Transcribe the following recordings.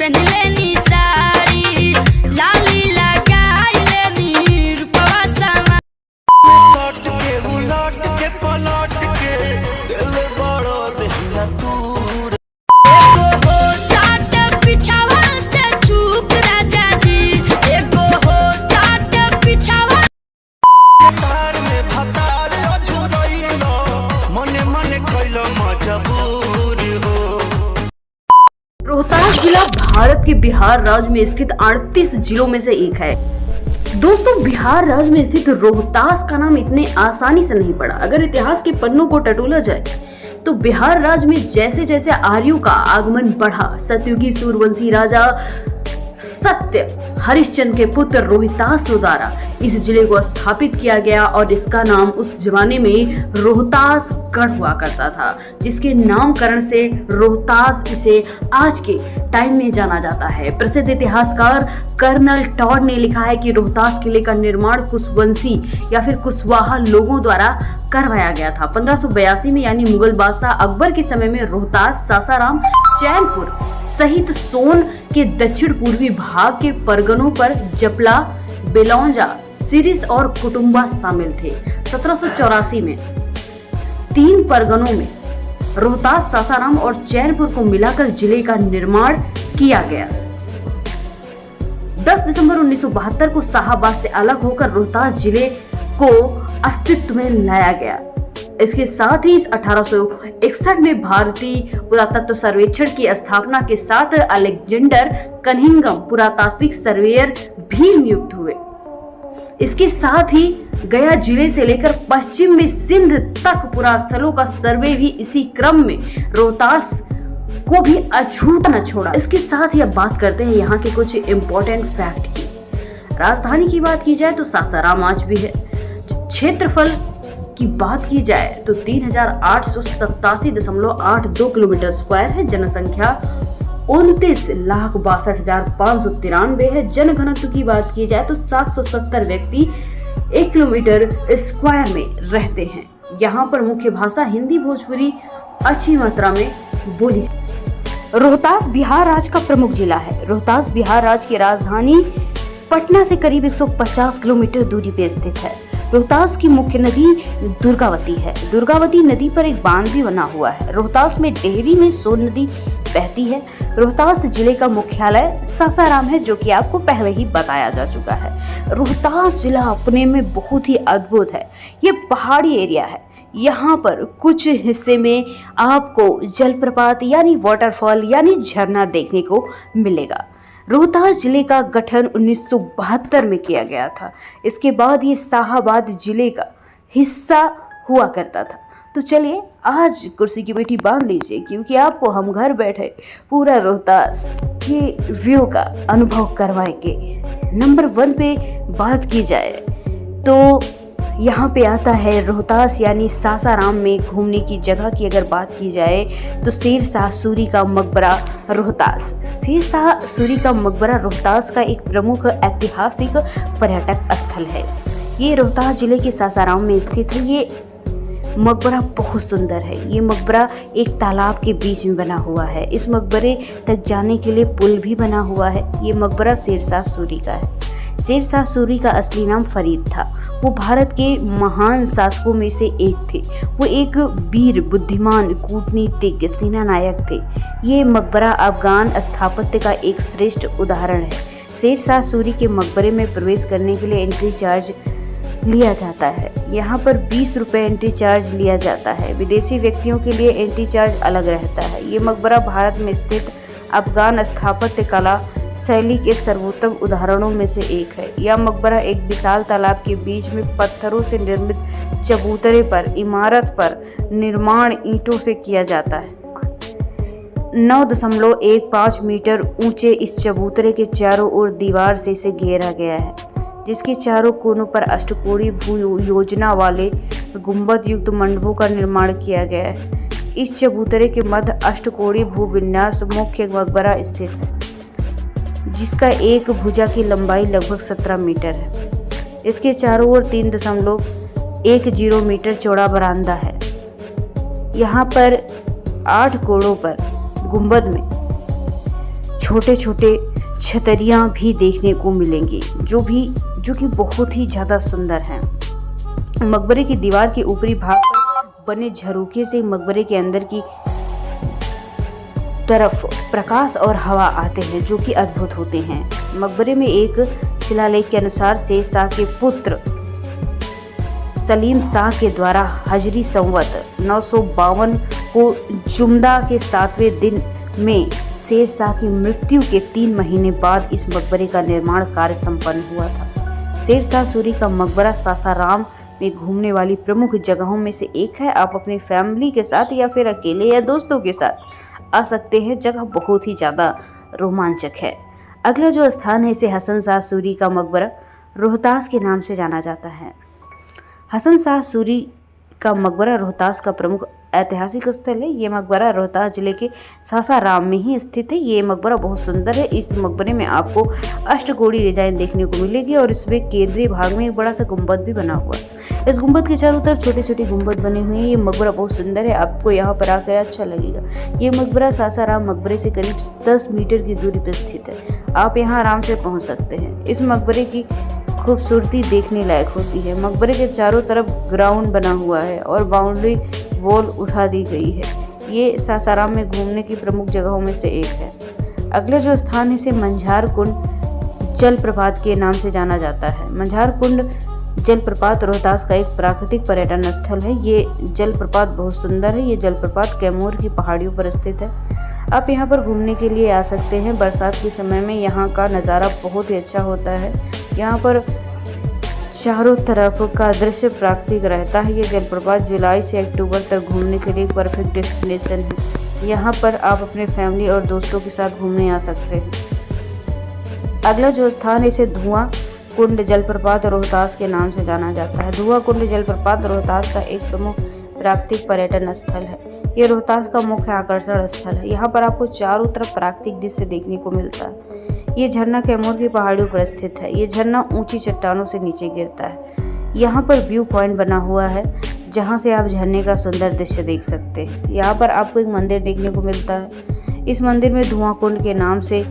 पहन लेनी साड़ी, लाली लगाई लेनी रूपवा समा। लौट के उलट के पलट के दिल बड़ो देहिया दूर। एगो हो टाट पिछावा से चूक राजा जी, एगो हो टाट पिछावा। तार में भतार अझुरइलो, मने मने कइलो मजबूर हो। रोहतास जिला भारत के बिहार राज्य में स्थित 38 जिलों में से एक है। दोस्तों, बिहार राज्य में स्थित रोहतास का नाम इतने आसानी से नहीं पड़ा। अगर इतिहास के पन्नों को टटोला जाए तो बिहार राज्य में जैसे जैसे आर्यों का आगमन बढ़ा, सतयुगी सूर्यवंशी राजा सत्य हरिश्चंद्र के पुत्र रोहितास द्वारा इस जिले को स्थापित किया गया और इसका नाम उस जमाने में रोहतास गढ़ हुआ करता था, जिसके नामकरण से रोहतास इसे आज के टाइम में जाना जाता है। प्रसिद्ध इतिहासकार कर्नल टॉड ने लिखा है कि रोहतास किले का निर्माण कुशवंशी या फिर कुशवाहा लोगों द्वारा करवाया गया था। 1582 में यानी मुगल बादशाह अकबर के समय में रोहतास, सासाराम, चैनपुर सहित सोन के दक्षिण पूर्वी भाग के परगनों पर जपला, बेलौंजा, सिरिस और कुटुंबा शामिल थे। 1784 में 3 परगनों में रोहतास, सासाराम और चैनपुर को मिलाकर जिले का निर्माण किया गया। 10 दिसंबर 1972 को शाहाबाद से अलग होकर रोहतास जिले को अस्तित्व में लाया गया। इसके साथ ही 1861 में भारतीय पुरातत्व सर्वेक्षण की स्थापना के साथ अलेक्जेंडर कनिंघम पुरातात्विक सर्वेयर भी नियुक्त हुए। इसके साथ ही गया जिले से लेकर पश्चिम में सिंध तक पुरास्थलों का सर्वे भी इसी क्रम में रोहतास को भी अछूता न छोड़ा। इसके साथ ही अब बात करते हैं यहाँ के कुछ इम्पोर्टेंट फैक्ट की। राजधानी की बात की जाए तो सासाराम आज भी है। क्षेत्रफल की बात की जाए तो 3887.82 किलोमीटर स्क्वायर है। जनसंख्या 29,62,593 है। जनघनत्व की बात की जाए तो 770 व्यक्ति 1 किलोमीटर स्क्वायर में रहते हैं। यहाँ पर मुख्य भाषा हिंदी, भोजपुरी अच्छी मात्रा में बोली जाती है। रोहतास बिहार राज्य का प्रमुख जिला है। रोहतास बिहार राज्य की राजधानी पटना से करीब 150 किलोमीटर दूरी पे स्थित है। रोहतास की मुख्य नदी दुर्गावती है। दुर्गावती नदी पर एक बांध भी बना हुआ है। रोहतास में डेहरी में सोन नदी बहती है। रोहतास जिले का मुख्यालय सासाराम है, जो कि आपको पहले ही बताया जा चुका है। रोहतास जिला अपने में बहुत ही अद्भुत है। ये पहाड़ी एरिया है। यहाँ पर कुछ हिस्से में आपको जलप्रपात यानी वाटरफॉल यानी झरना देखने को मिलेगा। रोहतास जिले का गठन 1972 में किया गया था। इसके बाद ये शाहाबाद जिले का हिस्सा हुआ करता था। तो चलिए आज कुर्सी की बेटी बांध लीजिए, क्योंकि आपको हम घर बैठे पूरा रोहतास के व्यू का अनुभव करवाएंगे। नंबर 1 पे बात की जाए तो यहाँ पे आता है रोहतास यानी सासाराम में घूमने की जगह की अगर बात की जाए तो शेर शाह सूरी का मकबरा रोहतास। शेर शाह सूरी का मकबरा रोहतास का एक प्रमुख ऐतिहासिक पर्यटक स्थल है। ये रोहतास जिले के सासाराम में स्थित है। ये मकबरा बहुत सुंदर है। ये मकबरा एक तालाब के बीच में बना हुआ है। इस मकबरे तक जाने के लिए पुल भी बना हुआ है। ये मकबरा शेर शाह सूरी का है। शेर शाह सूरी का असली नाम फरीद था। वो भारत के महान शासकों में से एक थे। वो एक वीर, बुद्धिमान, कूटनीतिज्ञ, सेना नायक थे। ये मकबरा अफगान स्थापत्य का एक श्रेष्ठ उदाहरण है। शेर शाह सूरी के मकबरे में प्रवेश करने के लिए एंट्री चार्ज लिया जाता है। यहाँ पर 20 रुपये एंट्री चार्ज लिया जाता है। विदेशी व्यक्तियों के लिए एंट्री चार्ज अलग रहता है। ये मकबरा भारत में स्थित अफगान स्थापत्य कला शैली के सर्वोत्तम उदाहरणों में से एक है। यह मकबरा एक विशाल तालाब के बीच में पत्थरों से निर्मित चबूतरे पर इमारत पर निर्माण ईंटों से किया जाता है। 9.15 मीटर ऊंचे इस चबूतरे के चारों ओर दीवार से इसे घेरा गया है, जिसके चारों कोनों पर अष्टकोणीय भू योजना वाले गुंबद युक्त मंडपों का निर्माण किया गया है। इस चबूतरे के मध्य अष्टकोणीय भूविन्यास मुख्य मकबरा स्थित है, जिसका एक भुजा की लंबाई लगभग 17 मीटर है। इसके चारों ओर 3.10 मीटर चौड़ा बरामदा है। यहाँ पर 8 कोणों पर गुंबद में छोटे छोटे छतरियाँ भी देखने को मिलेंगी जो कि बहुत ही ज़्यादा सुंदर हैं। मकबरे की दीवार के ऊपरी भाग पर बने झरोखे से मकबरे के अंदर की तरफ प्रकाश और हवा आते हैं जो कि अद्भुत होते हैं। मकबरे में एक शिलालेख के अनुसार शेर शाह के पुत्र सलीम शाह के द्वारा हिजरी संवत 952 को जुमदा के 7वें दिन में शेर शाह की मृत्यु के 3 महीने बाद इस मकबरे का निर्माण कार्य संपन्न हुआ था। शेर शाह सूरी का मकबरा सासाराम में घूमने वाली प्रमुख जगहों में से एक है। आप अपनी फैमिली के साथ या फिर अकेले या दोस्तों के साथ आ सकते हैं। जगह बहुत ही ज़्यादा रोमांचक है। अगला जो स्थान है इसे हसन शाह सूरी का मकबरा रोहतास के नाम से जाना जाता है। हसन शाह सूरी का मकबरा रोहतास का प्रमुख ऐतिहासिक स्थल है। ये मकबरा रोहतास जिले के सासाराम में ही स्थित है। ये मकबरा बहुत सुंदर है। इस मकबरे में आपको अष्टकोणीय डिजाइन देखने को मिलेगी और इसमें केंद्रीय भाग में एक बड़ा सा गुंबद भी बना हुआ है। इस गुंबद के चारों तरफ छोटे छोटे गुंबद बने हुए हैं। ये मकबरा बहुत सुंदर है। आपको यहाँ पर आकर अच्छा लगेगा। ये मकबरा सासाराम मकबरे से करीब 10 मीटर की दूरी पर स्थित है। आप यहाँ आराम से पहुँच सकते हैं। इस मकबरे की खूबसूरती देखने लायक होती है। मकबरे के चारों तरफ ग्राउंड बना हुआ है और बाउंड्री वॉल उठा दी गई है। ये सासाराम में घूमने की प्रमुख जगहों में से एक है। अगला जो स्थान है इसे मंझार कुंड जलप्रपात के नाम से जाना जाता है। मंझार कुंड जलप्रपात रोहतास का एक प्राकृतिक पर्यटन स्थल है। ये जलप्रपात बहुत सुंदर है। ये जलप्रपात कैमूर की पहाड़ियों पर स्थित है। आप यहाँ पर घूमने के लिए आ सकते हैं। बरसात के समय में यहाँ का नज़ारा बहुत ही अच्छा होता है। यहाँ पर चारों तरफ का दृश्य प्राकृतिक रहता है। ये जलप्रपात जुलाई से अक्टूबर तक घूमने के लिए एक परफेक्ट डेस्टिनेशन है। यहाँ पर आप अपने फैमिली और दोस्तों के साथ घूमने आ सकते हैं। अगला जो स्थान है इसे धुआं कुंड जलप्रपात रोहतास के नाम से जाना जाता है। धुआं कुंड जलप्रपात रोहतास का एक प्रमुख प्राकृतिक पर्यटन स्थल है। ये रोहतास का मुख्य आकर्षण स्थल है। यहाँ पर आपको चारों तरफ प्राकृतिक दृश्य देखने को मिलता है। ये झरना कैमूर की पहाड़ियों पर स्थित है। ये झरना ऊंची चट्टानों से नीचे गिरता है। यहाँ पर व्यू पॉइंट बना हुआ है जहाँ से आप झरने का सुंदर दृश्य देख सकते हैं। यहाँ पर आपको एक मंदिर देखने को मिलता है। इस मंदिर में धुआं कुंड के नाम से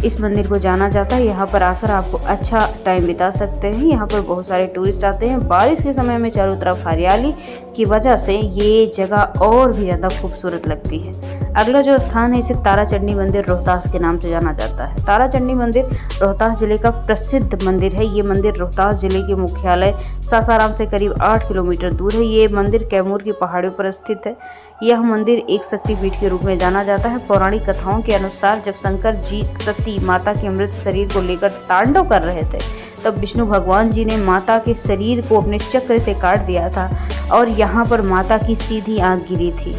इस मंदिर को जाना जाता है। यहाँ पर आकर आपको अच्छा टाइम बिता सकते हैं। यहाँ पर बहुत सारे टूरिस्ट आते हैं। बारिश के समय में चारों तरफ हरियाली की वजह से ये जगह और भी ज़्यादा खूबसूरत लगती है। अगला जो स्थान है इसे ताराचंडी मंदिर रोहतास के नाम से जाना जाता है। ताराचंडी मंदिर रोहतास जिले का प्रसिद्ध मंदिर है। ये मंदिर रोहतास जिले के मुख्यालय सासाराम से करीब 8 किलोमीटर दूर है। ये मंदिर कैमूर की पहाड़ियों पर स्थित है। यह मंदिर एक शक्तिपीठ के रूप में जाना जाता है। पौराणिक कथाओं के अनुसार जब शंकर जी सती माता के मृत शरीर को लेकर तांडव कर रहे थे तब विष्णु भगवान जी ने माता के शरीर को अपने चक्र से काट दिया था और यहाँ पर माता की सीधी आंख गिरी थी।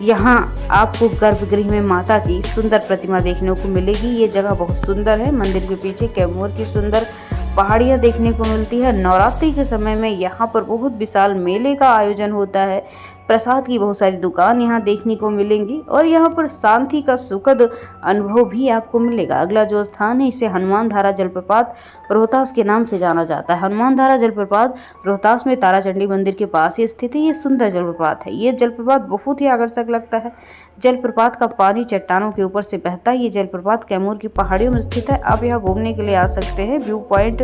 यहाँ आपको गर्भगृह में माता की सुंदर प्रतिमा देखने को मिलेगी। ये जगह बहुत सुंदर है। मंदिर के पीछे कैमूर की सुंदर पहाड़ियाँ देखने को मिलती है। नवरात्रि के समय में यहाँ पर बहुत विशाल मेले का आयोजन होता है। प्रसाद की बहुत सारी दुकान यहाँ देखने को मिलेंगी और यहाँ पर शांति का सुखद अनुभव भी आपको मिलेगा। अगला जो स्थान है इसे हनुमान धारा जलप्रपात रोहतास के नाम से जाना जाता है। हनुमान धारा जलप्रपात रोहतास में ताराचंडी मंदिर के पास ही स्थित है। ये सुंदर जलप्रपात है। ये जलप्रपात बहुत ही आकर्षक लगता है। जलप्रपात का पानी चट्टानों के ऊपर से बहता है। ये जलप्रपात कैमूर की पहाड़ियों में स्थित है। आप यहाँ घूमने के लिए आ सकते हैं। व्यू पॉइंट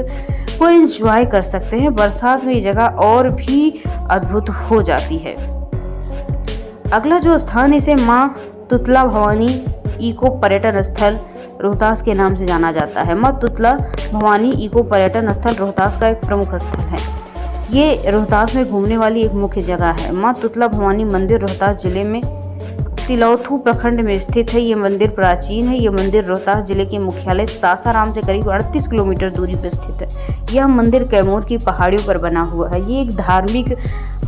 को एंजॉय कर सकते हैं। बरसात में ये जगह और भी अद्भुत हो जाती है। अगला जो स्थान है इसे माँ तुतला भवानी इको पर्यटन स्थल रोहतास के नाम से जाना जाता है। माँ तुतला भवानी इको पर्यटन स्थल रोहतास का एक प्रमुख स्थल है। ये रोहतास में घूमने वाली एक मुख्य जगह है। माँ तुतला भवानी मंदिर रोहतास जिले में तिलौथू प्रखंड में स्थित है। ये मंदिर प्राचीन है। ये मंदिर रोहतास जिले के मुख्यालय सासाराम से करीब 38 किलोमीटर दूरी पर स्थित है। यह मंदिर कैमूर की पहाड़ियों पर बना हुआ है। ये एक धार्मिक जगह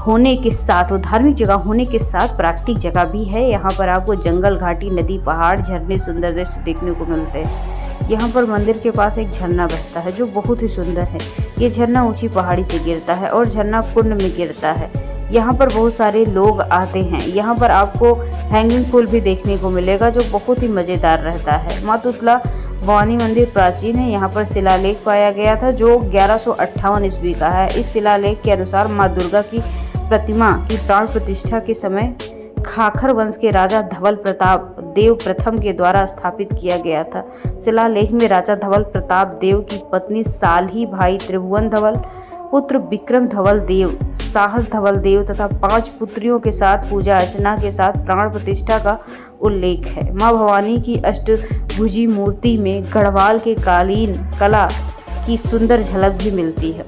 होने के साथ प्राकृतिक जगह भी है। यहाँ पर आपको जंगल, घाटी, नदी, पहाड़, झरने, सुंदर दृश्य देखने को मिलते हैं। यहाँ पर मंदिर के पास एक झरना बहता है जो बहुत ही सुंदर है। ये झरना ऊंची पहाड़ी से गिरता है और झरना कुंड में गिरता है। यहाँ पर बहुत सारे लोग आते हैं। यहाँ पर आपको हैंगिंग फूल भी देखने को मिलेगा जो बहुत ही मज़ेदार रहता है। माँ तुतला भवानी मंदिर प्राचीन है। यहाँ पर शिलालेख पाया गया था जो 1158 ईस्वी का है। इस शिलालेख के अनुसार माँ दुर्गा की प्रतिमा की प्राण प्रतिष्ठा के समय खाखर वंश के राजा धवल प्रताप देव प्रथम के द्वारा स्थापित किया गया था। शिलालेख में राजा धवल प्रताप देव की पत्नी सालही, भाई त्रिभुवन धवल, पुत्र विक्रम धवल देव, साहस धवल देव तथा 5 पुत्रियों के साथ पूजा अर्चना के साथ प्राण प्रतिष्ठा का उल्लेख है। मां भवानी की अष्टभुजी मूर्ति में गढ़वाल के कालीन कला की सुंदर झलक भी मिलती है।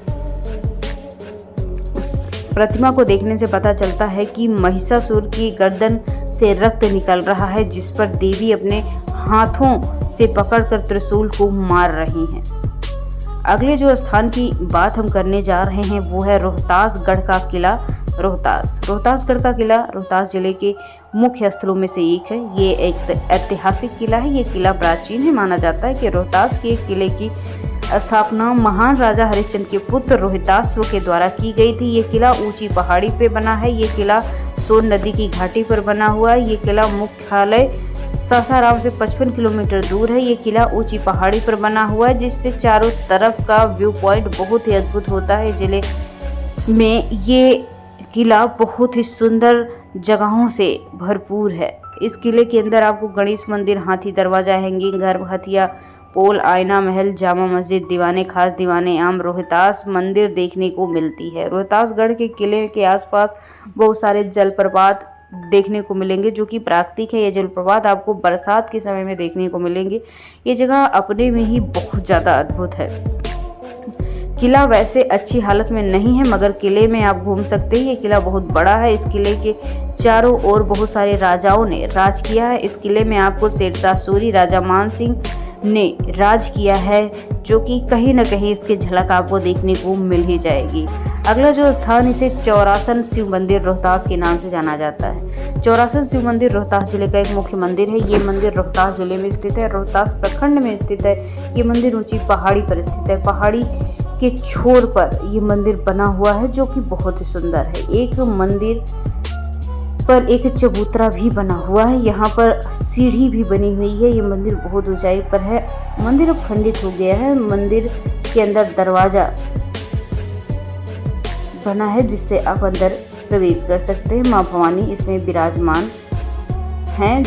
प्रतिमा को देखने से पता चलता है कि महिषासुर की गर्दन से रक्त निकल रहा है, जिस पर देवी अपने हाथों से पकड़कर त्रिशूल को मार रही हैं। अगले जो स्थान की बात हम करने जा रहे हैं वो है रोहतासगढ़ का किला रोहतासगढ़ का किला रोहतास जिले के मुख्य स्थलों में से एक है। ये एक ऐतिहासिक किला है। ये किला प्राचीन है। माना जाता है कि रोहतास के किले की स्थापना महान राजा हरिश्चंद्र के पुत्र रोहिताश्व के द्वारा की गई थी। ये किला ऊंची पहाड़ी पे बना है। ये किला सोन नदी की घाटी पर बना हुआ है। ये किला मुख्यालय सासाराम से 55 किलोमीटर दूर है। ये किला ऊंची पहाड़ी पर बना हुआ है, जिससे चारों तरफ का व्यू पॉइंट बहुत ही अद्भुत होता है। जिले में ये किला बहुत ही सुंदर जगहों से भरपूर है। इस किले के अंदर आपको गणेश मंदिर, हाथी दरवाजा, हैंगिंग घर, हथिया पोल, आयना महल, जामा मस्जिद, दीवाने खास, दीवाने आम, रोहतास मंदिर देखने को मिलती है। रोहतासगढ़ के किले के आसपास बहुत सारे जलप्रपात देखने को मिलेंगे जो कि प्राकृतिक है। ये जलप्रपात आपको बरसात के समय में देखने को मिलेंगे। ये जगह अपने में ही बहुत ज़्यादा अद्भुत है। किला वैसे अच्छी हालत में नहीं है, मगर किले में आप घूम सकते हैं। ये किला बहुत बड़ा है। इस किले के चारों ओर बहुत सारे राजाओं ने राज किया है। इस किले में आपको शेरशाह सूरी, राजा मान सिंह ने राज किया है, जो कि कहीं न कहीं इसकी झलक आपको देखने को मिल ही जाएगी। अगला जो स्थान, इसे चौरासन शिव मंदिर रोहतास के नाम से जाना जाता है। चौरासन शिव मंदिर रोहतास जिले का एक मुख्य मंदिर है। ये मंदिर रोहतास जिले में स्थित है, रोहतास प्रखंड में स्थित है। ये मंदिर ऊंची पहाड़ी पर स्थित है। पहाड़ी के छोर पर ये मंदिर बना हुआ है, जो कि बहुत ही सुंदर है। एक मंदिर पर एक चबूतरा भी बना हुआ है। यहाँ पर सीढ़ी भी बनी हुई है। ये मंदिर बहुत ऊंचाई पर है। मंदिर अब खंडित हो गया है। मंदिर के अंदर दरवाजा बना है, जिससे आप अंदर प्रवेश कर सकते हैं। मां भवानी इसमें विराजमान हैं,